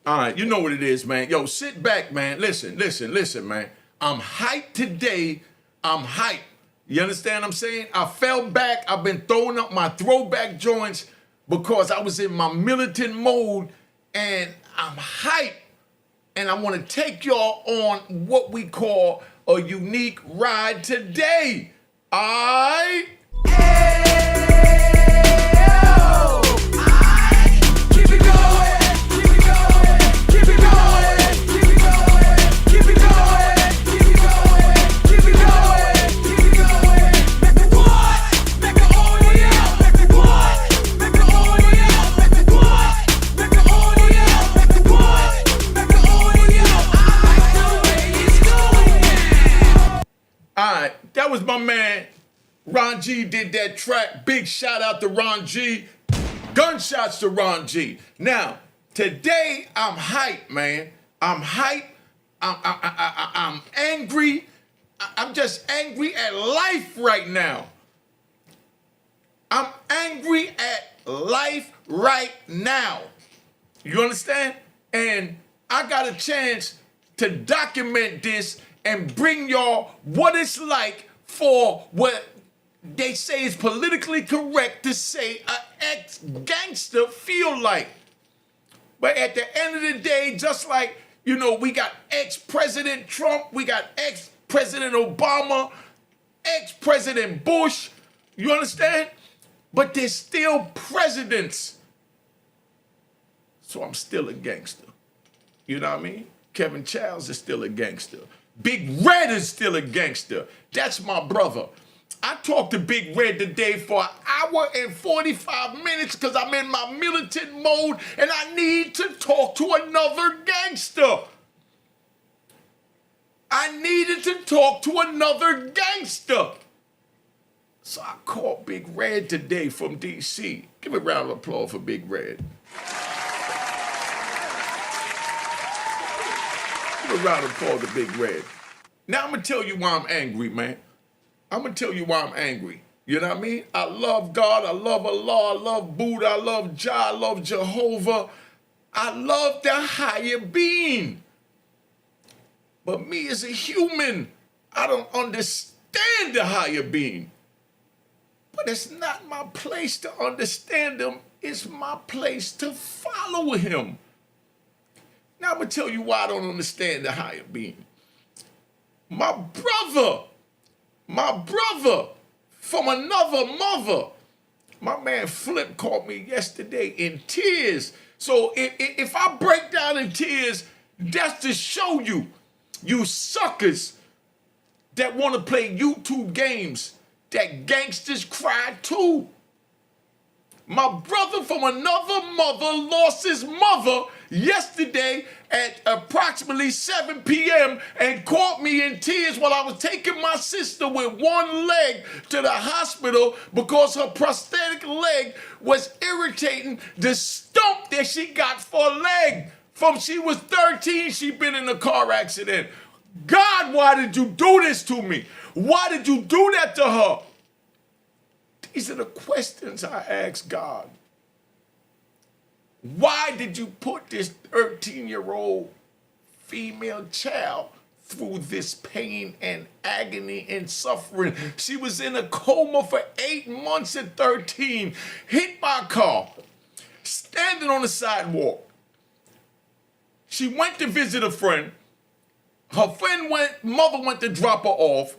All right, you know what it is, man. Yo, sit back, man. Listen, man. I'm hyped today. I'm hyped. You understand what I'm saying? I fell back. I've been throwing up my throwback joints because I was in my militant mode, and I'm hyped. And I want to take y'all on what we call a unique ride today. All right? That was my man, Ron G did that track. Big shout out to Ron G. Gunshots to Ron G. Now, today I'm hyped, man. I'm hyped. I'm angry. I'm just angry at life right now. I'm angry at life right now. You understand? And I got a chance to document this and bring y'all what it's like for what they say is politically correct to say an ex-gangster feel like. But at the end of the day, just like, you know, we got ex-President Trump, we got ex-President Obama, ex-President Bush, you understand? But they're still presidents. So I'm still a gangster. You know what I mean? Kevin Childs is still a gangster. Big Red is still a gangster. That's my brother. I talked to Big Red today for an hour and 45 minutes because I'm in my militant mode and I need to talk to another gangster. I needed to talk to another gangster. So I called Big Red today from D.C. Give a round of applause for Big Red. Give a round of applause to Big Red. Now I'm going to tell you why I'm angry, man. I'm going to tell you why I'm angry. You know what I mean? I love God. I love Allah. I love Buddha. I love Jah. I love Jehovah. I love the higher being. But me as a human, I don't understand the higher being. But it's not my place to understand him. It's my place to follow him. Now I'm going to tell you why I don't understand the higher being. My brother from another mother, my man Flip called me yesterday in tears. So if I break down in tears, that's to show you, you suckers that want to play YouTube games, that gangsters cry too. My brother from another mother lost his mother yesterday at approximately 7 p.m. and caught me in tears while I was taking my sister with one leg to the hospital because her prosthetic leg was irritating the stump that she got for a leg. From she was 13, she been in a car accident. God, why did you do this to me? Why did you do that to her? These are the questions I ask God. Why did you put this 13-year-old female child through this pain and agony and suffering? She was in a coma for 8 months at 13, hit by a car, standing on the sidewalk. She went to visit a friend. Her mother went to drop her off,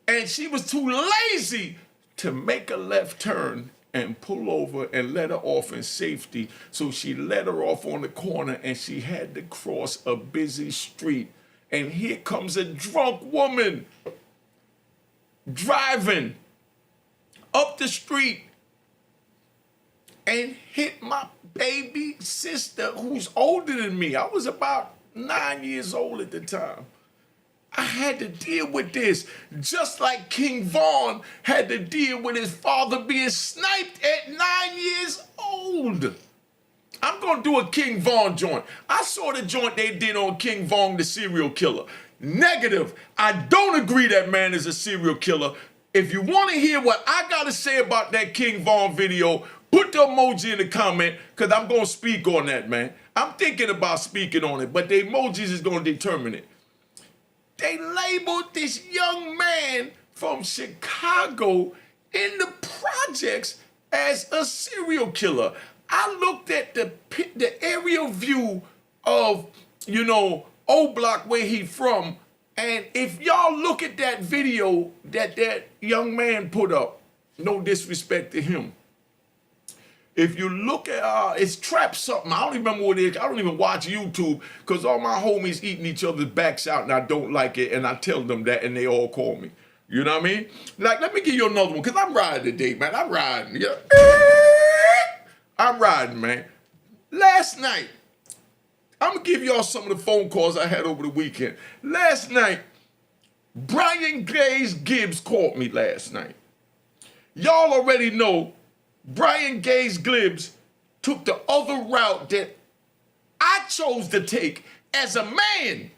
and she was too lazy to make a left turn and pull over and let her off in safety. So she let her off on the corner and she had to cross a busy street. And here comes a drunk woman driving up the street and hit my baby sister who's older than me. I was about 9 years old at the time. I had to deal with this, just like King Von had to deal with his father being sniped at 9 years old. I'm going to do a King Von joint. I saw the joint they did on King Von, the serial killer. Negative. I don't agree that man is a serial killer. If you want to hear what I got to say about that King Von video, put the emoji in the comment, because I'm going to speak on that, man. I'm thinking about speaking on it, but the emojis is going to determine it. They labeled this young man from Chicago in the projects as a serial killer. I looked at the aerial view of, O Block, where he from, and if y'all look at that video that young man put up, no disrespect to him, if you look at, it's Trap something, I don't even remember what it is, I don't even watch YouTube, because all my homies eating each other's backs out, and I don't like it, and I tell them that, and they all call me. You know what I mean? Like, let me give you another one, because I'm riding today, man. I'm riding, yeah. I'm riding, man. Last night, I'm going to give y'all some of the phone calls I had over the weekend. Last night, Brian Gaze Gibbs called me last night. Y'all already know Brian Gaze Gibbs took the other route that I chose to take as a man.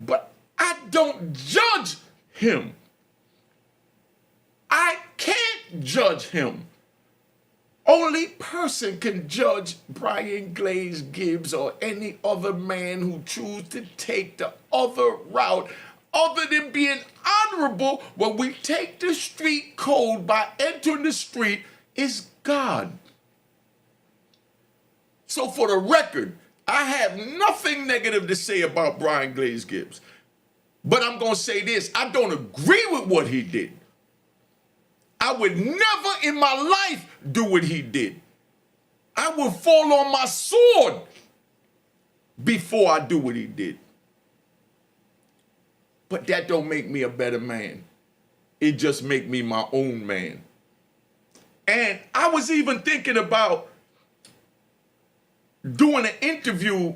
But I don't judge him. I can't judge him. Only person can judge Brian Glaze Gibbs or any other man who choose to take the other route, other than being honorable when we take the street code by entering the street, is God. So for the record, I have nothing negative to say about Brian Glaze Gibbs. But I'm going to say this, I don't agree with what he did. I would never in my life do what he did. I would fall on my sword before I do what he did. But that don't make me a better man. It just make me my own man. And I was even thinking about doing an interview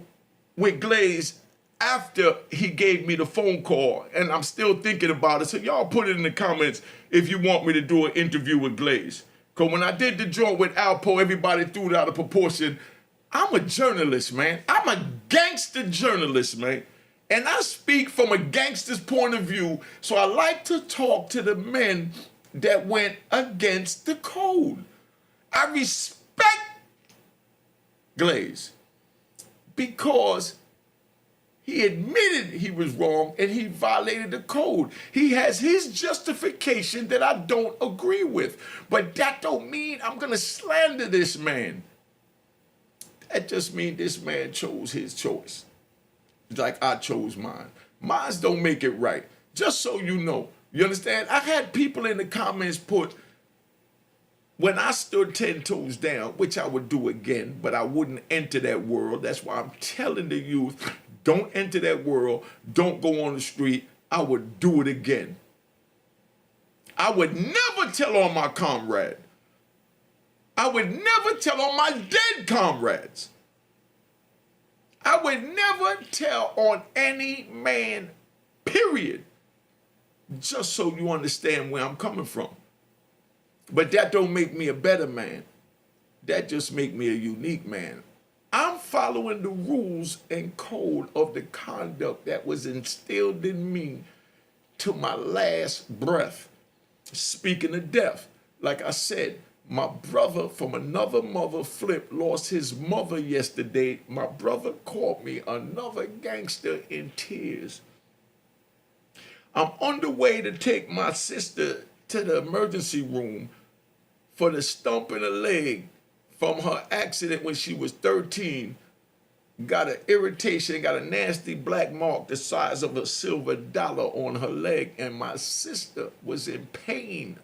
with Glaze after he gave me the phone call, and I'm still thinking about it. So y'all put it in the comments if you want me to do an interview with Glaze. Because when I did the joint with Alpo, everybody threw it out of proportion. I'm a journalist, man. I'm a gangster journalist, man. And I speak from a gangster's point of view, so I like to talk to the men that went against the code. I respect Glaze because he admitted he was wrong and he violated the code. He has his justification that I don't agree with. But that don't mean I'm going to slander this man. That just means this man chose his choice. Like I chose mine. Mines don't make it right. Just so you know. You understand? I had people in the comments put, when I stood 10 toes down, which I would do again, but I wouldn't enter that world. That's why I'm telling the youth, don't enter that world. Don't go on the street. I would do it again. I would never tell on my comrade. I would never tell on my dead comrades. I would never tell on any man, period. Just so you understand where I'm coming from. But that don't make me a better man. That just make me a unique man. I'm following the rules and code of the conduct that was instilled in me to my last breath. Speaking of death, like I said, my brother from another mother, Flip, lost his mother yesterday. My brother called me another gangster in tears. I'm on the way to take my sister to the emergency room for the stump in the leg from her accident when she was 13. Got an irritation, got a nasty black mark the size of a silver dollar on her leg, and my sister was in pain.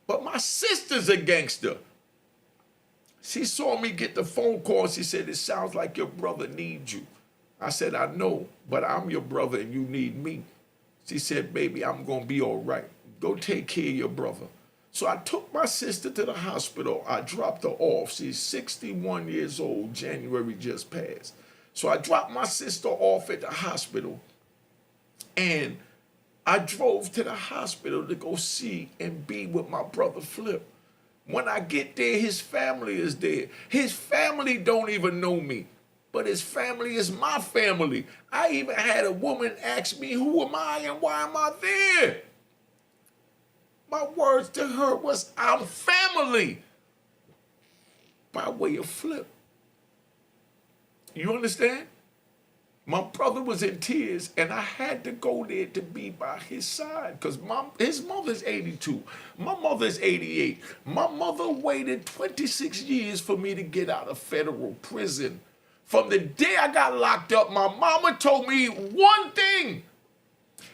But my sister's a gangster. She saw me get the phone call. She said, "It sounds like your brother needs you." I said, "I know, but I'm your brother and you need me." She said, "Baby, I'm going to be all right. Go take care of your brother." So I took my sister to the hospital. I dropped her off. She's 61 years old. January just passed. So I dropped my sister off at the hospital. And I drove to the hospital to go see and be with my brother Flip. When I get there, his family is there. His family don't even know me. but his family is my family. I even had a woman ask me, who am I and why am I there? My words to her was, I'm family, by way of flip. You understand? My brother was in tears, and I had to go there to be by his side because his mother's 82. My mother's 88. My mother waited 26 years for me to get out of federal prison. From the day I got locked up, my mama told me one thing.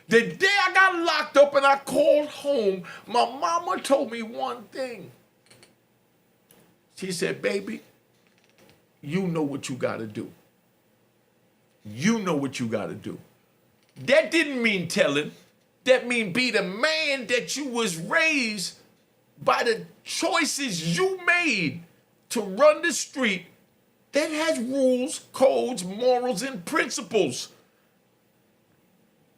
The day I got locked up and I called home, my mama told me one thing. She said, baby, you know what you got to do. You know what you got to do. That didn't mean telling. That mean be the man that you was raised by the choices you made to run the street that has rules, codes, morals, and principles.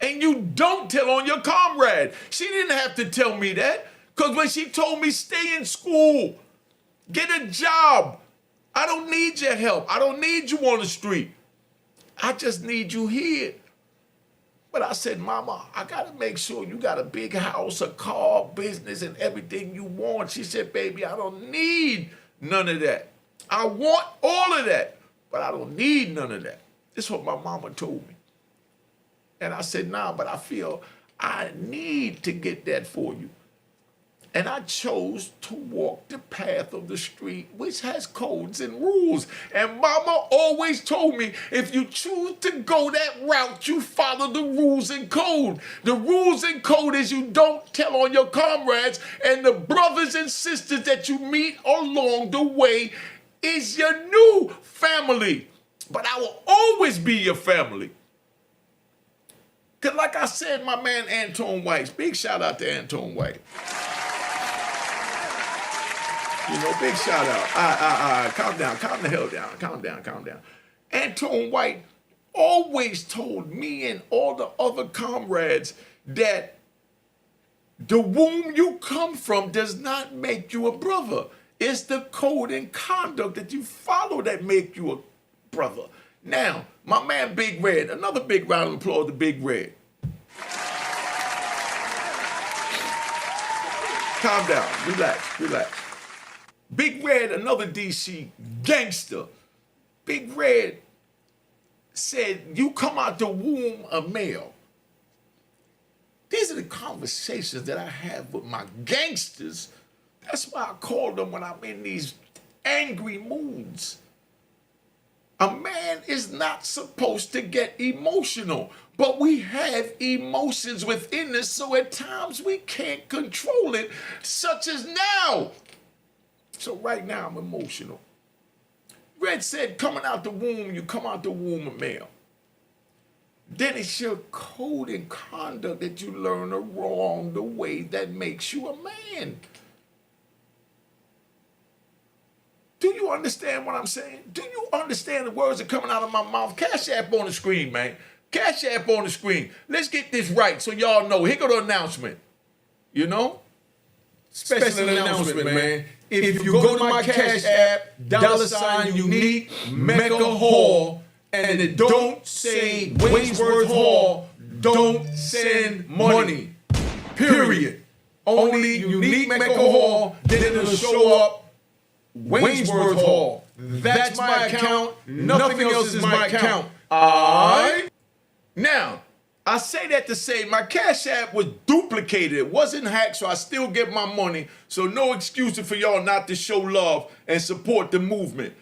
And you don't tell on your comrade. She didn't have to tell me that because when she told me stay in school, get a job, I don't need your help. I don't need you on the street. I just need you here. But I said, Mama, I got to make sure you got a big house, a car, business, and everything you want. She said, baby, I don't need none of that. I want all of that, but I don't need none of that. This is what my mama told me. And I said, nah, but I feel I need to get that for you. And I chose to walk the path of the street, which has codes and rules. And Mama always told me, if you choose to go that route, you follow the rules and code. The rules and code is you don't tell on your comrades, and the brothers and sisters that you meet along the way is your new family. But I will always be your family. Because like I said, my man Antoine White, big shout out to Antoine White. You know, big shout out. Calm down, calm the hell down, calm down. Antoine White always told me and all the other comrades that the womb you come from does not make you a brother. It's the code and conduct that you follow that make you a brother. Now, my man Big Red, another big round of applause to Big Red. Calm down, relax. Big Red, another DC gangster. Big Red said, you come out the womb a male. These are the conversations that I have with my gangsters. That's why I call them when I'm in these angry moods. A man is not supposed to get emotional, but we have emotions within us, so at times we can't control it, such as now. So right now I'm emotional. Red said, coming out the womb, you come out the womb a male. Then it's your code and conduct that you learn along the way that makes you a man. Do you understand what I'm saying? Do you understand the words that are coming out of my mouth? Cash App on the screen, man. Cash App on the screen. Let's get this right so y'all know. Here go the announcement. You know? Special announcement, man. If you go to my Cash App, $ Unique Mecca Hall, and it don't say Waynesworth Hall, don't send money. Period. Only Unique Mecca Hall, then it'll show up Waynesworth Hall. That's my account. Nothing else is my account. Alright? Now, I say that to say my Cash App was duplicated. It wasn't hacked, so I still get my money. So no excuses for y'all not to show love and support the movement.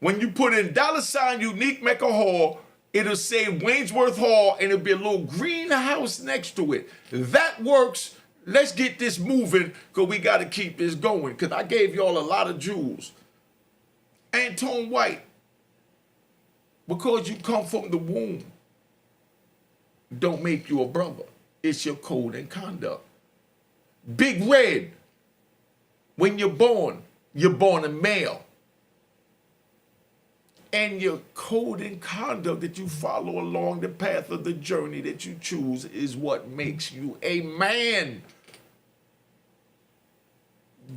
When you put in $ Unique Mecca Hall, it'll say Waynesworth Hall, and it'll be a little greenhouse next to it. That works. Let's get this moving, because we got to keep this going, because I gave y'all a lot of jewels. Antoine White, because you come from the womb, don't make you a brother. It's your code and conduct. Big Red, when you're born a male. And your code and conduct that you follow along the path of the journey that you choose is what makes you a man.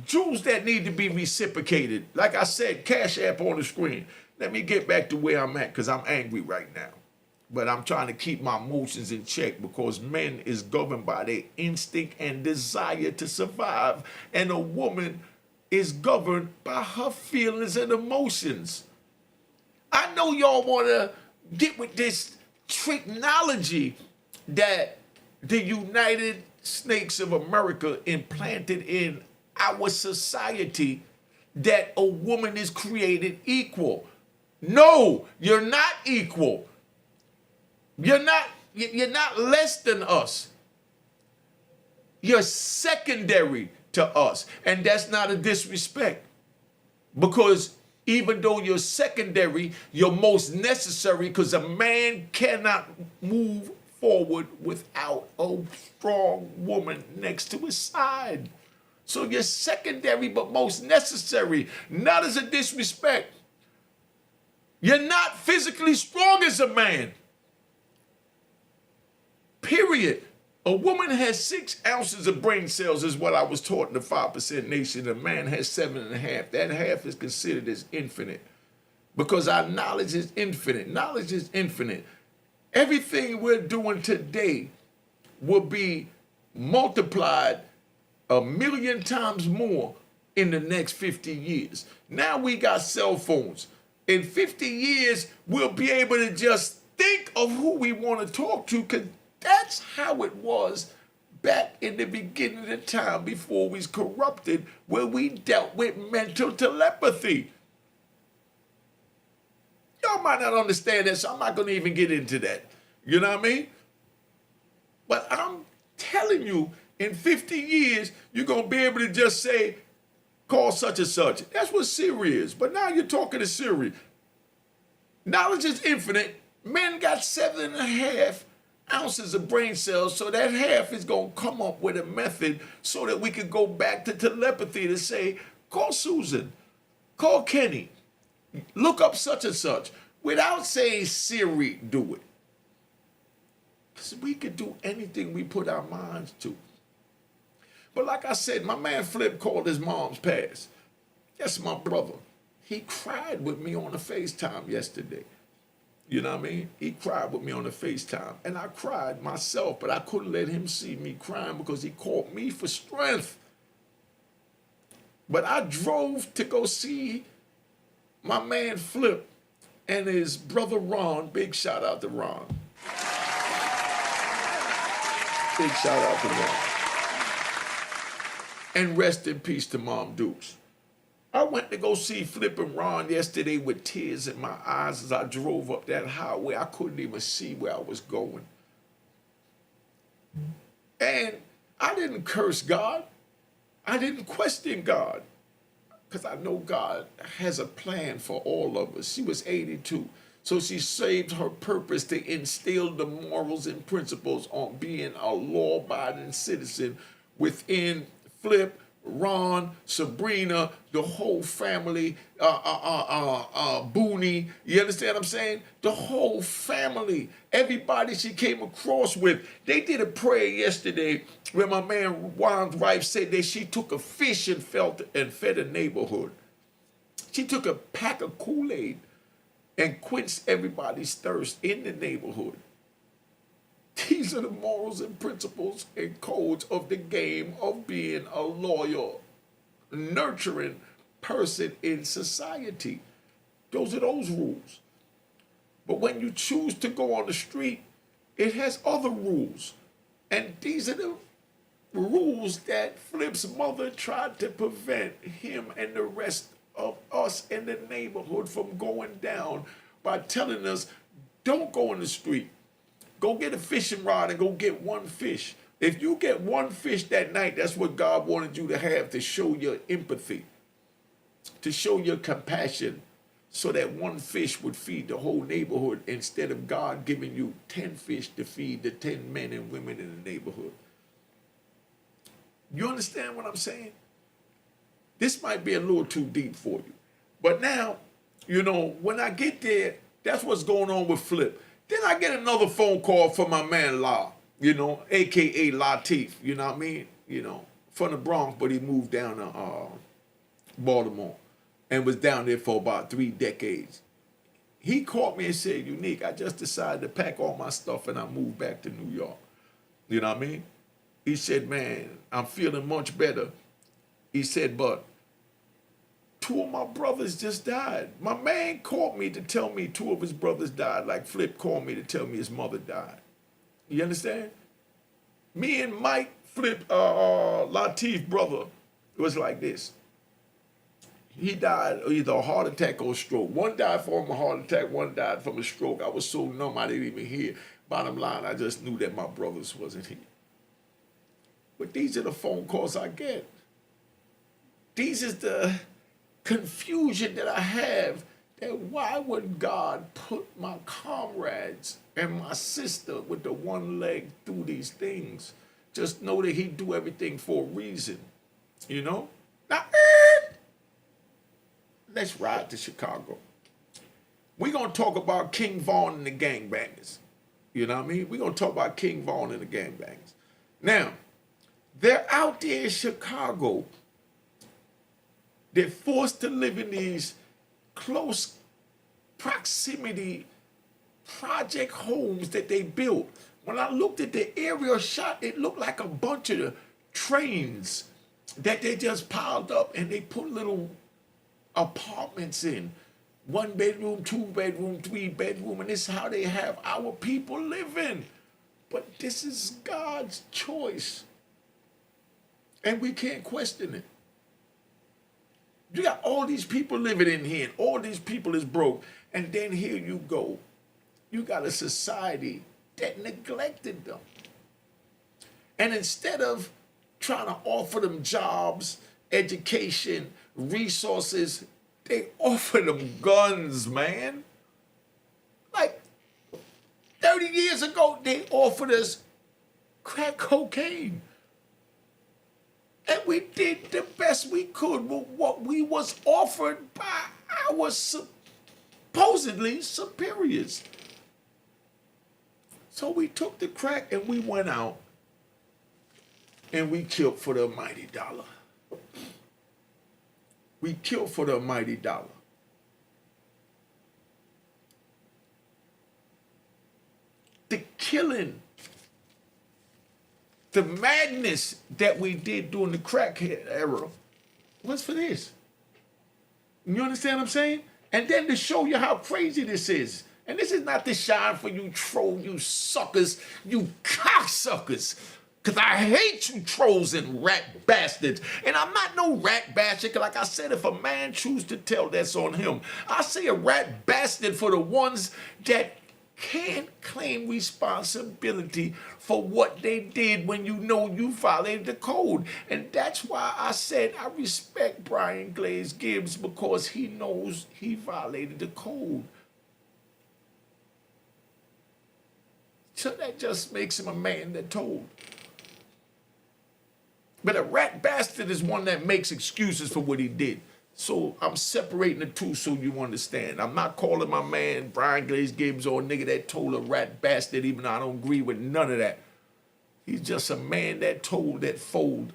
Jewels that need to be reciprocated. Like I said, Cash App on the screen. Let me get back to where I'm at because I'm angry right now. But I'm trying to keep my emotions in check because men is governed by their instinct and desire to survive, and a woman is governed by her feelings and emotions. I know y'all want to get with this technology that the United States of America implanted in our society, that a woman is created equal. No, you're not equal. You're not less than us. You're secondary to us. And that's not a disrespect. Because even though you're secondary, you're most necessary, because a man cannot move forward without a strong woman next to his side. So you're secondary but most necessary, not as a disrespect. You're not physically strong as a man. Period. A woman has 6 ounces of brain cells, is what I was taught in the 5% Nation. A man has 7.5. That half is considered as infinite because our knowledge is infinite. Knowledge is infinite. Everything we're doing today will be multiplied 1,000,000 times more in the next 50 years. Now we got cell phones. In 50 years, we'll be able to just think of who we want to talk to, because that's how it was back in the beginning of the time before we was corrupted, where we dealt with mental telepathy. Y'all might not understand that, so I'm not going to even get into that. You know what I mean? But I'm telling you, in 50 years, you're going to be able to just say, call such and such. That's what Siri is. But now you're talking to Siri. Knowledge is infinite. Men got 7.5 ounces of brain cells, so that half is going to come up with a method so that we could go back to telepathy to say, call Susan, call Kenny, look up such and such, without saying Siri, do it. Because we could do anything we put our minds to. But like I said, my man Flip called his mom's pass. That's my brother. He cried with me on the FaceTime yesterday. You know what I mean? He cried with me on the FaceTime. And I cried myself, but I couldn't let him see me crying because he called me for strength. But I drove to go see my man Flip and his brother Ron. Big shout out to Ron. Big shout out to Ron. And rest in peace to Mom Dukes. I went to go see Flip and Ron yesterday with tears in my eyes as I drove up that highway. I couldn't even see where I was going. And I didn't curse God. I didn't question God, because I know God has a plan for all of us. She was 82. So she saved her purpose to instill the morals and principles on being a law-abiding citizen within Flip, Ron, Sabrina, the whole family, Booney, you understand what I'm saying? The whole family, everybody she came across with. They did a prayer yesterday where my man Juan's wife said that she took a fish and fed a neighborhood. She took a pack of Kool-Aid and quenched everybody's thirst in the neighborhood. These are the morals and principles and codes of the game of being a loyal, nurturing person in society. Those are those rules. But when you choose to go on the street, it has other rules. And these are the rules that Flip's mother tried to prevent him and the rest of us in the neighborhood from going down by telling us, don't go in the street. Go get a fishing rod and go get one fish. If you get one fish that night, that's what God wanted you to have, to show your empathy, to show your compassion, so that one fish would feed the whole neighborhood instead of God giving you 10 fish to feed the 10 men and women in the neighborhood. You understand what I'm saying? This might be a little too deep for you. But now, you know, when I get there, that's what's going on with Flip. Then I get another phone call from my man La, you know, a.k.a. Latif, you know what I mean? You know, from the Bronx, but he moved down to Baltimore and was down there for about 3 decades. He called me and said, Unique, I just decided to pack all my stuff and I moved back to New York. You know what I mean? He said, man, I'm feeling much better. He said, but two of my brothers just died. My man called me to tell me two of his brothers died, like Flip called me to tell me his mother died. You understand? Me and Mike, Flip, Latif brother, it was like this. He died either a heart attack or a stroke. One died from a heart attack, one died from a stroke. I was so numb I didn't even hear. Bottom line, I just knew that my brothers wasn't here. But these are the phone calls I get. These is the confusion that I have, that why would God put my comrades and my sister with the one leg through these things? Just know that he do everything for a reason, you know? Now, let's ride to Chicago. We're going to talk about King Vaughn and the gangbangers. You know what I mean? We're going to talk about King Vaughn and the gangbangers. Now, they're out there in Chicago. They're forced to live in these close proximity project homes that they built. When I looked at the aerial shot, it looked like a bunch of trains that they just piled up and they put little apartments in. 1 bedroom, 2 bedroom, 3 bedroom, and this is how they have our people living. But this is God's choice. And we can't question it. You got all these people living in here, and all these people is broke, and then here you go. You got a society that neglected them. And instead of trying to offer them jobs, education, resources, they offer them guns, man. Like 30 years ago, they offered us crack cocaine. And we did the best we could with what we was offered by our supposedly superiors. So we took the crack and we went out and we killed for the mighty dollar. We killed for the mighty dollar. The killing, the madness that we did during the crackhead era was for this. You understand what I'm saying? And then to show you how crazy this is. And this is not to shine for you troll, you suckers, you cocksuckers. Because I hate you trolls and rat bastards. And I'm not no rat bastard, because like I said, if a man chooses to tell, that's on him. I say a rat bastard for the ones that can't claim responsibility for what they did when you know you violated the code. And that's why I said I respect Brian Glaze Gibbs, because he knows he violated the code. So that just makes him a man that told. But a rat bastard is one that makes excuses for what he did. So I'm separating the two so you understand. I'm not calling my man Brian Glaze Gibbs or a nigga that told a rat bastard, even though I don't agree with none of that. He's just a man that told that fold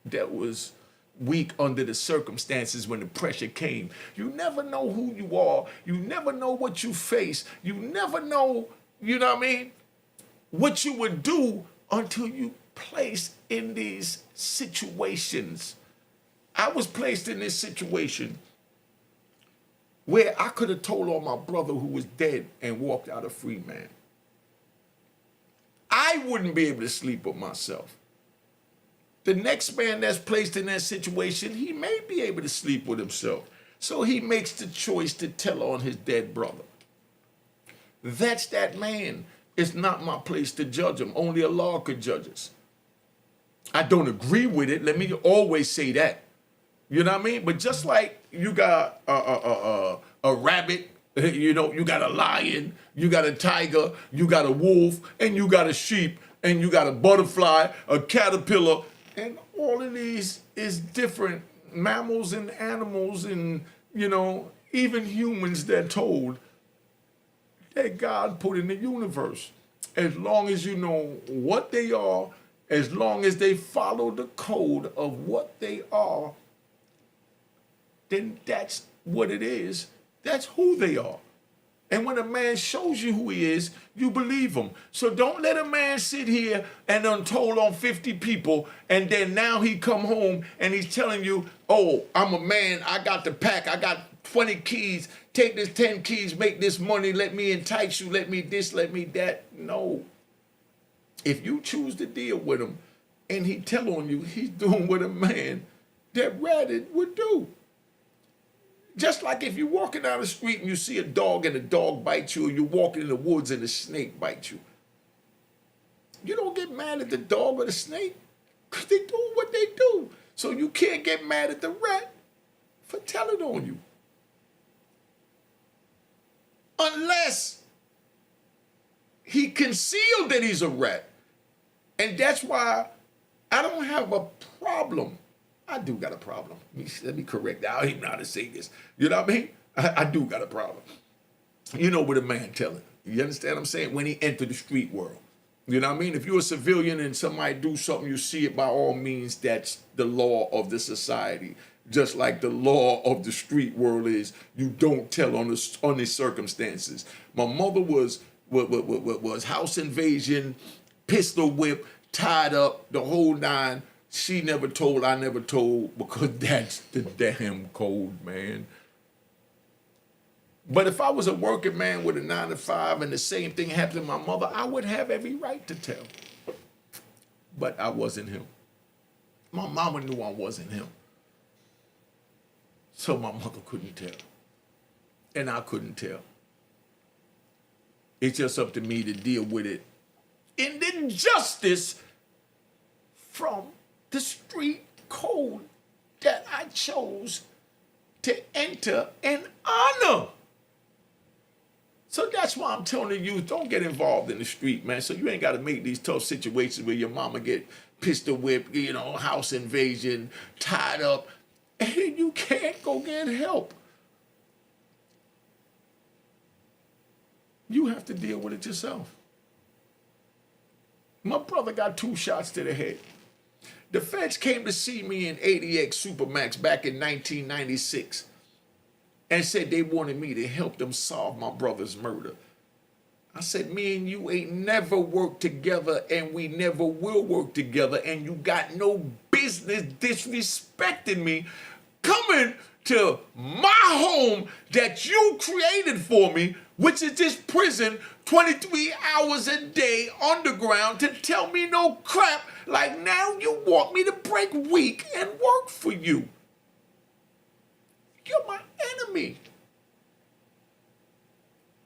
that was weak under the circumstances when the pressure came. You never know who you are. You never know what you face. You never know, you know what I mean, what you would do until you placed in these situations. I was placed in this situation where I could have told on my brother who was dead and walked out a free man. I wouldn't be able to sleep with myself. The next man that's placed in that situation, he may be able to sleep with himself. So he makes the choice to tell on his dead brother. That's that man. It's not my place to judge him. Only Allah could judge us. I don't agree with it. Let me always say that. You know what I mean? But just like you got a rabbit, you know, you got a lion, you got a tiger, you got a wolf, and you got a sheep, and you got a butterfly, a caterpillar, and all of these is different mammals and animals and, you know, even humans that told that God put in the universe. As long as you know what they are, as long as they follow the code of what they are, then that's what it is. That's who they are. And when a man shows you who he is, you believe him. So don't let a man sit here and untold on 50 people, and then now he come home and he's telling you, oh, I'm a man, I got the pack, I got 20 keys, take this 10 keys, make this money, let me entice you, let me this, let me that. No. If you choose to deal with him and he tell on you, he's doing what a man that ratted would do. Just like if you're walking down the street and you see a dog and the dog bites you, or you're walking in the woods and the snake bites you. You don't get mad at the dog or the snake because they do what they do. So you can't get mad at the rat for telling on you. Unless he concealed that he's a rat. And that's why I don't have a problem. I do got a problem. Let me correct that. I don't even know how to say this. You know what I mean? I do got a problem. You know what a man telling. You understand what I'm saying? When he entered the street world. You know what I mean? If you're a civilian and somebody do something, you see it, by all means, that's the law of the society. Just like the law of the street world is, you don't tell on the circumstances. My mother was house invasion, pistol whip, tied up, the whole nine. She never told, I never told, because that's the damn code, man. But if I was a working man with a 9 to 5 and the same thing happened to my mother, I would have every right to tell. But I wasn't him. My mama knew I wasn't him. So my mother couldn't tell. And I couldn't tell. It's just up to me to deal with it. And the injustice from the street code that I chose to enter and honor. So that's why I'm telling the youth, don't get involved in the street, man. So you ain't got to make these tough situations where your mama get pistol whipped, you know, house invasion, tied up, and you can't go get help. You have to deal with it yourself. My brother got 2 shots to the head. The feds came to see me in ADX Supermax back in 1996 and said they wanted me to help them solve my brother's murder. I said, me and you ain't never worked together and we never will work together, and you got no business disrespecting me coming to my home that you created for me, which is this prison 23 hours a day underground, to tell me no crap like now you want me to break weak and work for you. You're my enemy.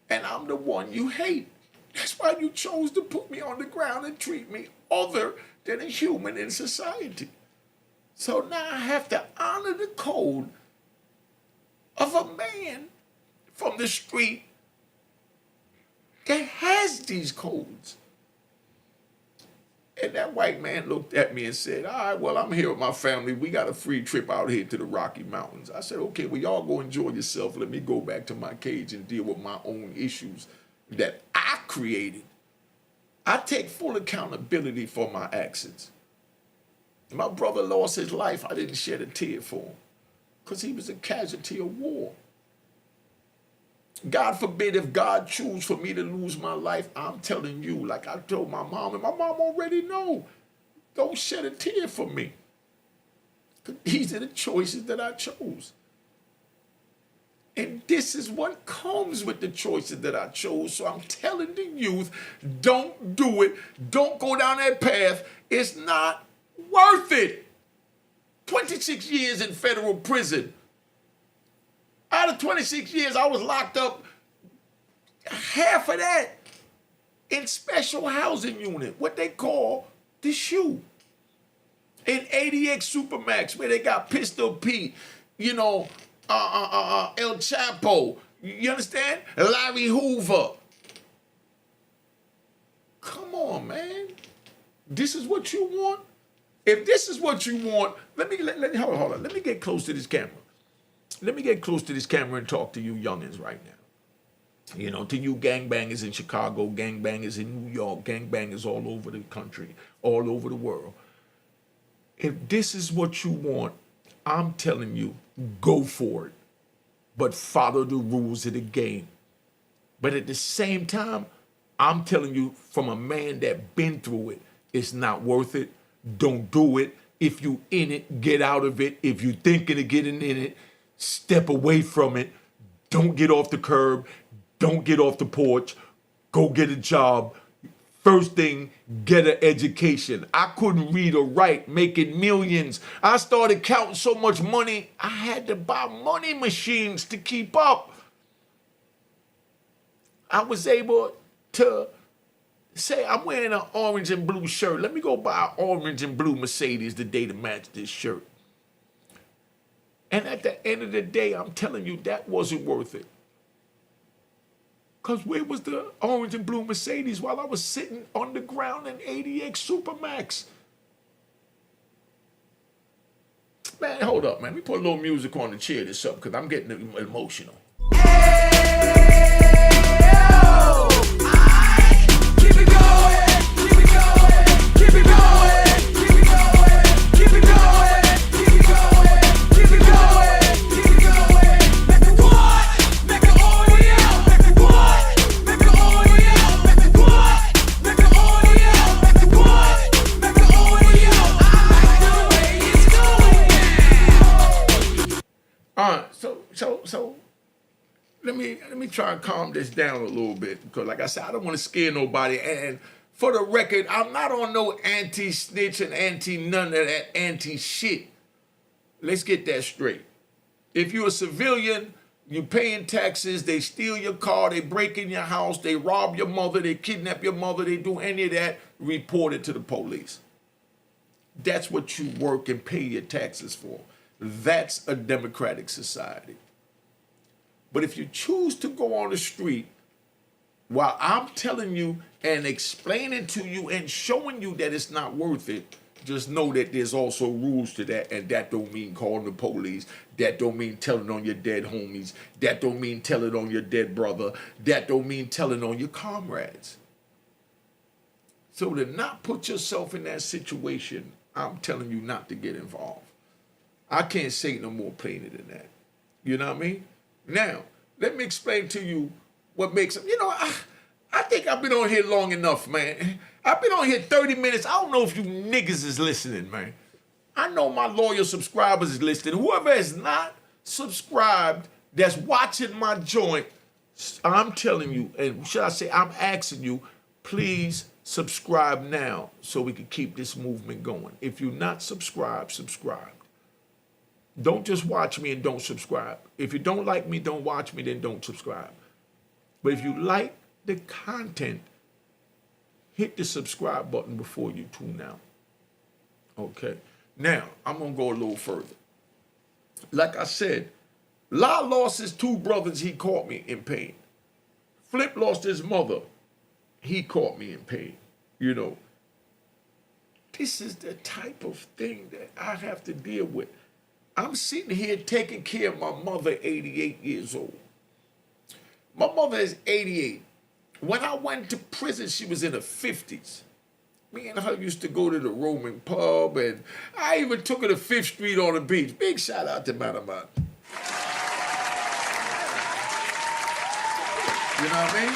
And I'm the one you hate. That's why you chose to put me on the ground and treat me other than a human in society. So now I have to honor the code of a man from the street that has these codes. And that white man looked at me and said, all right, well, I'm here with my family. We got a free trip out here to the Rocky Mountains. I said, okay, well, y'all go enjoy yourself. Let me go back to my cage and deal with my own issues that I created. I take full accountability for my actions. My brother lost his life. I didn't shed a tear for him because he was a casualty of war. God forbid if God choose for me to lose my life, I'm telling you, like I told my mom, and my mom already know, don't shed a tear for me. These are the choices that I chose. And this is what comes with the choices that I chose. So I'm telling the youth, don't do it. Don't go down that path. It's not worth it. 26 years in federal prison. Out of 26 years, I was locked up half of that in special housing unit, what they call the SHU. In ADX Supermax, where they got Pistol Pete, you know, El Chapo, you understand? Larry Hoover. Come on, man. This is what you want? If this is what you want, hold on. Let me get close to this camera. Let me get close to this camera and talk to you youngins right now. You know, to you gangbangers in Chicago, gangbangers in New York, gangbangers all over the country, all over the world. If this is what you want, I'm telling you, go for it. But follow the rules of the game. But at the same time, I'm telling you from a man that been through it, it's not worth it. Don't do it. If you in it, get out of it. If you thinking of getting in it, step away from it. Don't get off the curb. Don't get off the porch. Go get a job. First thing, get an education. I couldn't read or write, making millions. I started counting so much money, I had to buy money machines to keep up. I was able to say, I'm wearing an orange and blue shirt. Let me go buy an orange and blue Mercedes today to match this shirt. And at the end of the day, I'm telling you, that wasn't worth it. Because where was the orange and blue Mercedes while I was sitting on the ground in ADX Supermax? Man, hold up, man. Let me put a little music on to cheer this up because I'm getting emotional. So let me try and calm this down a little bit because, like I said, I don't want to scare nobody. And for the record, I'm not on no anti-snitch and anti-none of that anti-shit. Let's get that straight. If you're a civilian, you paying taxes, they steal your car, they break in your house, they rob your mother, they kidnap your mother, they do any of that, report it to the police. That's what you work and pay your taxes for. That's a democratic society. But if you choose to go on the street while I'm telling you and explaining to you and showing you that it's not worth it, just know that there's also rules to that, and that don't mean calling the police. That don't mean telling on your dead homies. That don't mean telling on your dead brother. That don't mean telling on your comrades. So to not put yourself in that situation, I'm telling you not to get involved. I can't say no more plainer than that. You know what I mean? Now, let me explain to you what makes them. You know, I think I've been on here long enough, man. I've been on here 30 minutes. I don't know if you niggas is listening, man. I know my loyal subscribers is listening. Whoever is not subscribed that's watching my joint, I'm telling you, and should I say I'm asking you, please subscribe now so we can keep this movement going. If you're not subscribed, subscribe. Don't just watch me and don't subscribe. If you don't like me, don't watch me, then don't subscribe. But if you like the content, hit the subscribe button before you tune out. Okay. Now, I'm going to go a little further. Like I said, La lost his two brothers. He caught me in pain. Flip lost his mother. He caught me in pain. You know, this is the type of thing that I have to deal with. I'm sitting here taking care of my mother, 88 years old. My mother is 88. When I went to prison, she was in her 50s. Me and her used to go to the Roman pub, and I even took her to 5th Street on the beach. Big shout out to Manaman. You know what I mean?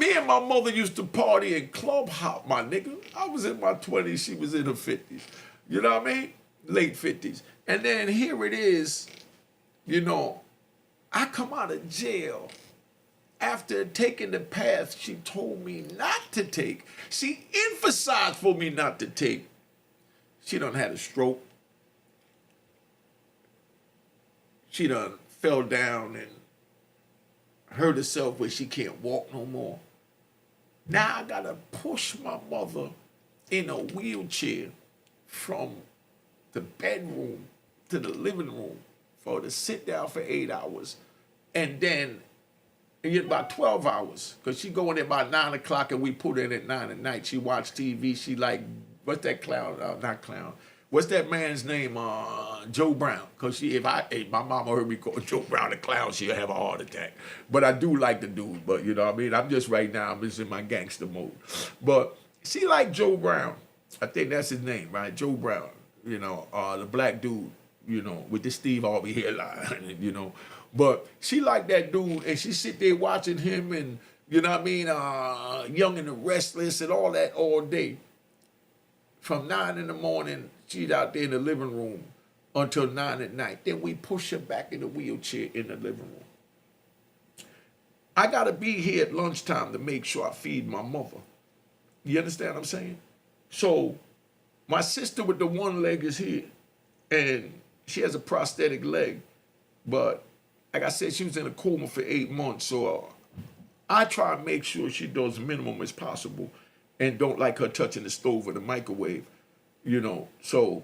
Me and my mother used to party and club hop, my nigga. I was in my 20s, she was in her 50s. You know what I mean? Late 50s. And then here it is, you know, I come out of jail after taking the path she told me not to take. She emphasized for me not to take. She done had a stroke. She done fell down and hurt herself where she can't walk no more. Now I gotta push my mother in a wheelchair from the bedroom to the living room for her to sit down for 8 hours. And then it get about 12 hours because she go in there about 9 o'clock and we put her in at 9 at night. She watch TV. She like, what's that clown? Not clown. What's that man's name? Joe Brown. Because my mama heard me call Joe Brown a clown, she'll have a heart attack. But I do like the dude. But you know what I mean? I'm just right now, I'm just in my gangster mode. But she like Joe Brown. I think that's his name, right? Joe Brown. You know, the black dude. with the Steve Harvey hairline, But she liked that dude, and she sit there watching him and, Young and the Restless and all that all day. From 9 in the morning, she's out there in the living room until 9 at night. Then we push her back in the wheelchair in the living room. I got to be here at lunchtime to make sure I feed my mother. You understand what I'm saying? So my sister with the one leg is here, and she has a prosthetic leg. But like I said, she was in a coma for 8 months, so I try to make sure she does minimum as possible and don't like her touching the stove or the microwave, So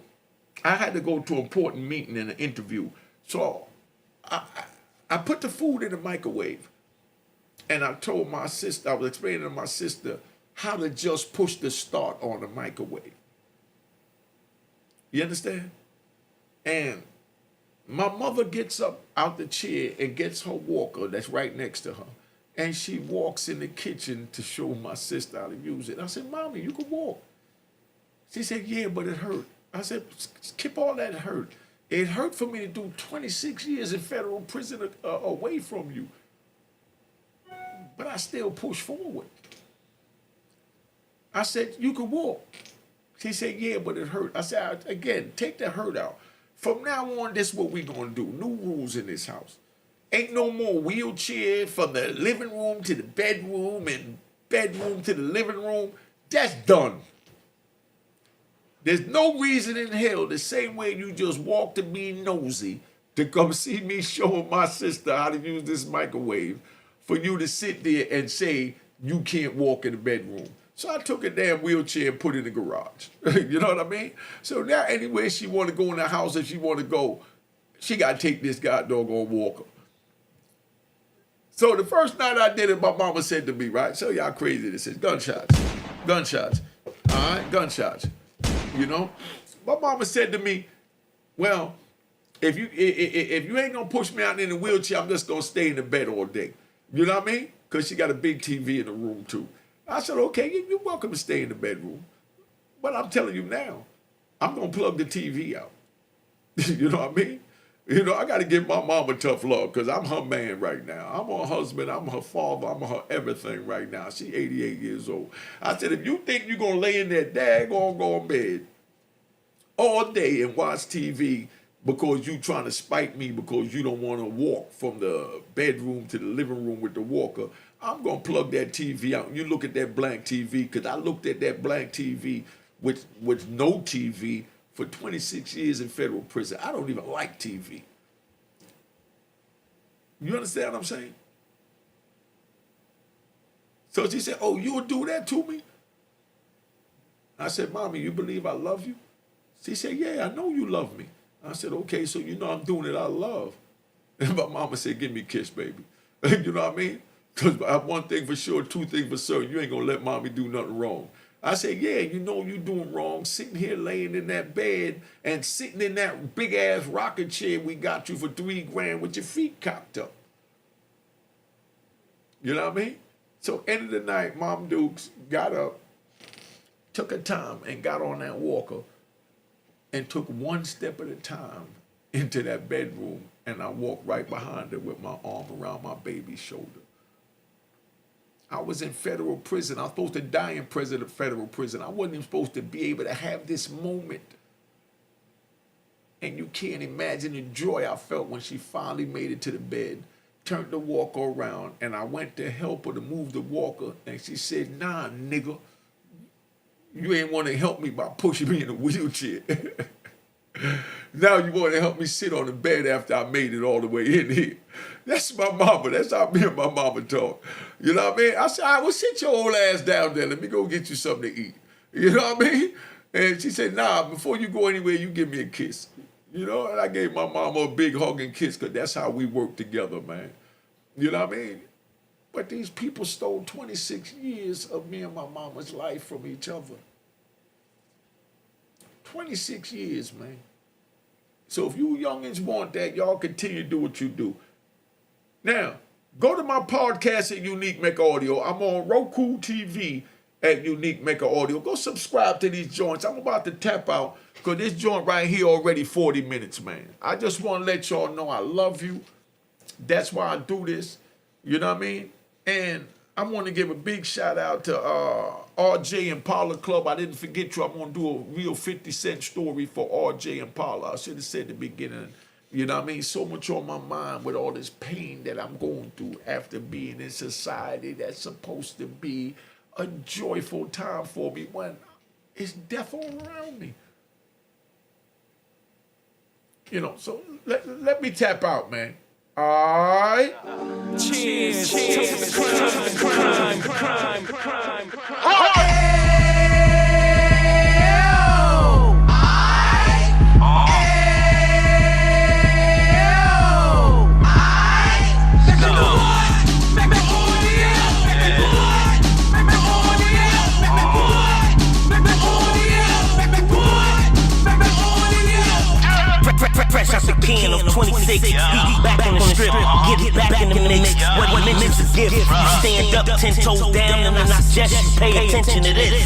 I had to go to an important meeting and an interview. So I put the food in the microwave, and I told my sister, I was explaining to my sister how to just push the start on the microwave. You understand? And my mother gets up out the chair and gets her walker that's right next to her. And she walks in the kitchen to show my sister how to use it. I said, Mommy, you can walk. She said, yeah, but it hurt. I said, skip all that hurt. It hurt for me to do 26 years in federal prison away from you. But I still push forward. I said, you can walk. She said, yeah, but it hurt. I said, again, take the hurt out. From now on, this is what we're going to do. New rules in this house. Ain't no more wheelchair from the living room to the bedroom and bedroom to the living room. That's done. There's no reason in hell, the same way you just walk to be nosy, to come see me showing my sister how to use this microwave, for you to sit there and say you can't walk in the bedroom. So I took a damn wheelchair and put it in the garage. You know what I mean? So now anywhere she want to go in the house, if she want to go, she got to take this doggone walker. So the first night I did it, my mama said to me, right, so y'all crazy this is, gunshots, all right, gunshots, My mama said to me, well, if you ain't gonna push me out in the wheelchair, I'm just gonna stay in the bed all day. You know what I mean? Because she got a big TV in the room too. I said, okay, you're welcome to stay in the bedroom. But I'm telling you now, I'm gonna plug the TV out. You know what I mean? I got to give my mama tough love because I'm her man right now. I'm her husband. I'm her father. I'm her everything right now. She's 88 years old. I said, if you think you're going to lay in that daggone bed all day and watch TV because you trying to spite me because you don't want to walk from the bedroom to the living room with the walker, I'm going to plug that TV out. You look at that blank TV, because I looked at that blank TV with no TV for 26 years in federal prison. I don't even like TV. You understand what I'm saying? So she said, oh, you would do that to me? I said, Mommy, you believe I love you? She said, yeah, I know you love me. I said, okay, so I'm doing it out of love. And my mama said, give me a kiss, baby. You know what I mean? Because one thing for sure, two things for certain, you ain't going to let Mommy do nothing wrong. I said, yeah, you doing wrong, sitting here laying in that bed and sitting in that big-ass rocking chair we got you for $3,000 with your feet cocked up. You know what I mean? So end of the night, Mom Dukes got up, took her time and got on that walker and took one step at a time into that bedroom, and I walked right behind her with my arm around my baby's shoulder. I was in federal prison. I was supposed to die in federal prison. I wasn't even supposed to be able to have this moment. And you can't imagine the joy I felt when she finally made it to the bed, turned the walker around, and I went to help her to move the walker, and she said, nah, nigga, you ain't want to help me by pushing me in a wheelchair. Now you want to help me sit on the bed after I made it all the way in here. That's my mama. That's how me and my mama talk. You know what I mean? I said, all right, well, sit your old ass down there. Let me go get you something to eat. You know what I mean? And she said, nah, before you go anywhere, you give me a kiss. And I gave my mama a big hug and kiss because that's how we work together, man. You know what I mean? But these people stole 26 years of me and my mama's life from each other. 26 years, man. So if you youngins want that, y'all continue to do what you do. Now, go to my podcast at Unique Mecca Audio. I'm on Roku TV at Unique Mecca Audio. Go subscribe to these joints. I'm about to tap out because this joint right here already 40 minutes, man. I just want to let y'all know I love you. That's why I do this. You know what I mean? And I want to give a big shout out to RJ and Paula Club. I didn't forget you. I'm going to do a real 50 Cent story for RJ and Paula. I should have said at the beginning. You know what I mean? So much on my mind with all this pain that I'm going through after being in society that's supposed to be a joyful time for me when it's death all around me. You know, so let me tap out, man. All right. Cheers. Cheers. Crime. Fresh out the can of 26, back on the strip, get it back in the mix. What minutes is gift? Stand up, 10 toes down, and then I suggest you pay attention to this.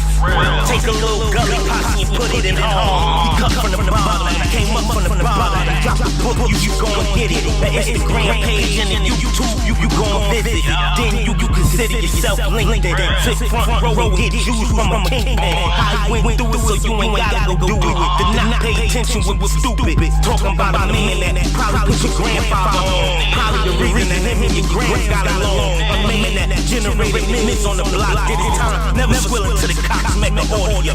Take a little gully posse and put it in home. You cut from the bottom, came up from the bottom. Drop the book, you gon' get it. The Instagram page and the YouTube, you gon' visit. Then you consider yourself linked in. Sit front row, get used from a Kingpin. I went through it, so you ain't gotta go do it. To not pay attention was stupid. Talking about a man that probably put your grandfather on. Probably the reason that him and your grand got along. A man that generated minutes on the block. Did his time, never willing to the cops make the audio.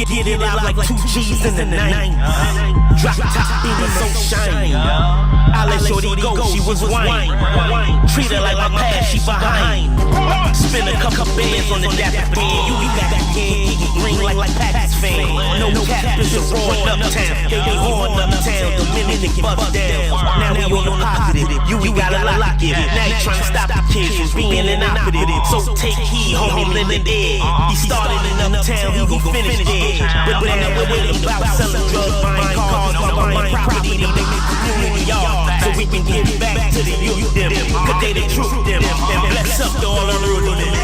Get it out like 2 G's in the night. Drop top beamer so shiny. I let shorty go, she was wine. Treat her like my past, she behind. Spin a couple bands on the dapper fan. You be back again, get green like Packers fan. No cap, it's a roaring uptown. They roaring uptown, the minute they bust down. Now we on the positive, you gotta lock it. Now you trying to stop the kids from being inoperative. So take heed, homie, living dead. He started in uptown, he gon' finish dead. But now we're waiting about selling drugs, buying cars, buying property, they make the community yard. So we can give back to the youth them, cause they the truth them, and bless up to all the real them.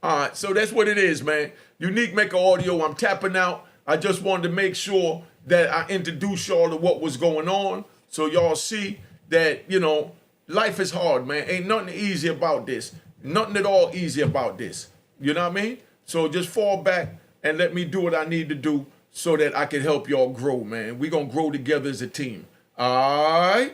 All right, so that's what it is, man. Unique Mecca Audio, I'm tapping out. I just wanted to make sure that I introduce y'all to what was going on so y'all see that, you know, life is hard, man. Ain't nothing easy about this. Nothing at all easy about this. You know what I mean? So just fall back and let me do what I need to do so that I can help y'all grow, man. We gonna grow together as a team. All right?